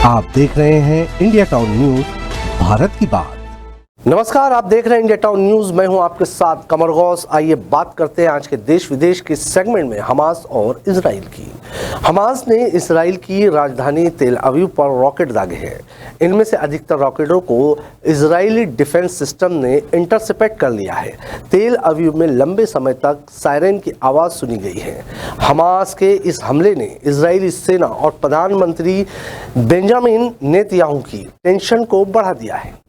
आप देख रहे हैं इंडिया टाउन न्यूज, भारत की बात। नमस्कार, आप देख रहे हैं इंडिया टाउन न्यूज। मैं हूं आपके साथ कमर गौस। आइए बात करते हैं आज के देश विदेश के सेगमेंट में हमास और इजराइल की। हमास ने इजराइल की राजधानी तेल अवीव पर रॉकेट दागे हैं। इनमें से अधिकतर रॉकेटों को इजरायली डिफेंस सिस्टम ने इंटरसेप्ट कर लिया है। तेल अवीव में लंबे समय तक सायरन की आवाज़ सुनी गई है। हमास के इस हमले ने इजरायली सेना और प्रधानमंत्री बेंजामिन नेतन्याहू की टेंशन को बढ़ा दिया है।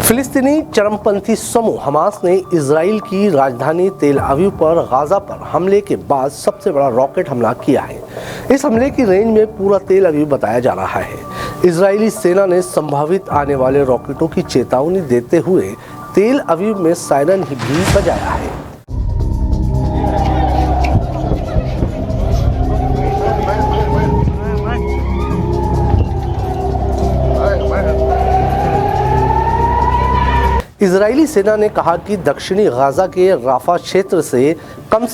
फिलिस्तीनी चरमपंथी समूह हमास ने इजराइल की राजधानी तेल अवीव पर गाजा पर हमले के बाद सबसे बड़ा रॉकेट हमला किया है। इस हमले की रेंज में पूरा तेल अवीव बताया जा रहा है। इजरायली सेना ने संभावित आने वाले रॉकेटों की चेतावनी देते हुए तेल अवीव में सायरन भी बजाया है। इजरायली सेना ने कहा कि दक्षिणी गाजा के राफा क्षेत्र से कम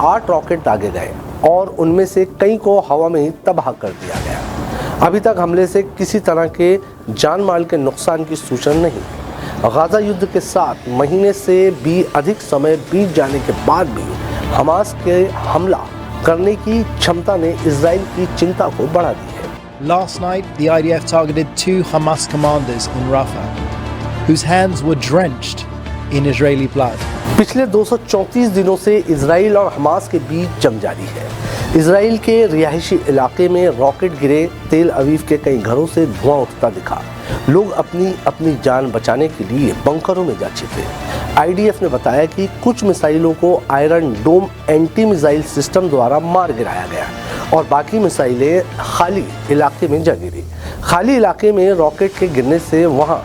8 रॉकेट दागे गए और उनमें से कई को हवा में ही तबाह कर दिया गया। अभी तक हमले से किसी तरह के जान माल के नुकसान की सूचना नहीं। गाजा युद्ध के 7 महीने से भी अधिक समय बीत जाने के बाद भी हमास के हमला करने की क्षमता ने इजराइल की चिंता को बढ़ा दी है। Last night, the IDF targeted 2 Hamas commanders in Rafah, whose hands were drenched in Israeli blood. पिछले 234 दिनों से इजराइल और हमास के बीच जंग जारी है। इजराइल के रिहायशी इलाके में रॉकेट गिरे। तेल अवीव के कई घरों से धुआं उठता दिखा। लोग अपनी जान बचाने के लिए बंकरों में जा छिपे। आईडीएफ ने बताया कि कुछ मिसाइलों को आयरन डोम एंटी मिसाइल सिस्टम द्वारा मार गिराया गया और बाकी मिसाइलें खाली इलाके में जा गिरी। खाली इलाके में रॉकेट के गिरने से वहां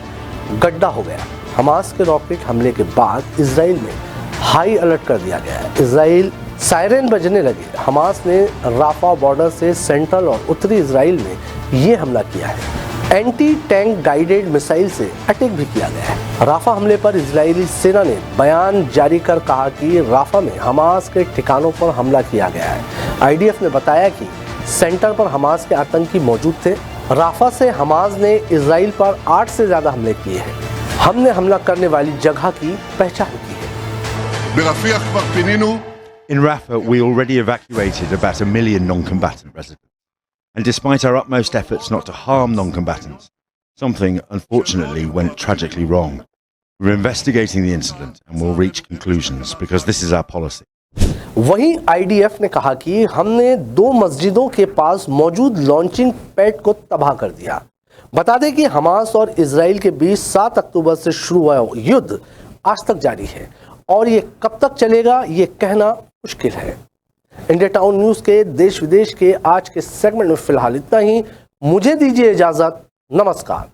गड्ढा हो गया। हमास के रॉकेट हमले के बाद इजराइल में हाई अलर्ट कर दिया गया है। इजराइल सायरन बजने लगे। हमास ने राफा बॉर्डर से सेंट्रल और उत्तरी इजराइल में ये हमला किया है। एंटी टैंक गाइडेड मिसाइल से अटैक भी किया गया है। राफा हमले पर इजरायली सेना ने बयान जारी कर कहा कि राफा में हमास के ठिकानों पर हमला किया गया है। आईडीएफ ने बताया कि सेंटर पर हमास के आतंकी मौजूद थे। राफा से हमास ने इजराइल पर 8 से ज्यादा हमले किए हैं। हमने हमला करने वाली जगह की पहचान की है। In Rafah, we already evacuated about 1 million non-combatant residents. And despite our utmost efforts not to harm non-combatants, something unfortunately went tragically wrong. We're investigating the incident and will reach conclusions because this is our policy. वहीं IDF ने कहा कि हमने 2 मस्जिदों के पास मौजूद launching pad को तबाह कर दिया। बता दें कि हमास और इजराइल के बीच 7 अक्टूबर से शुरू हुआ युद्ध आज तक जारी है और ये कब तक चलेगा ये कहना मुश्किल है। इंडिया टाउन न्यूज के देश विदेश के आज के सेगमेंट में फिलहाल इतना ही। मुझे दीजिए इजाजत। नमस्कार।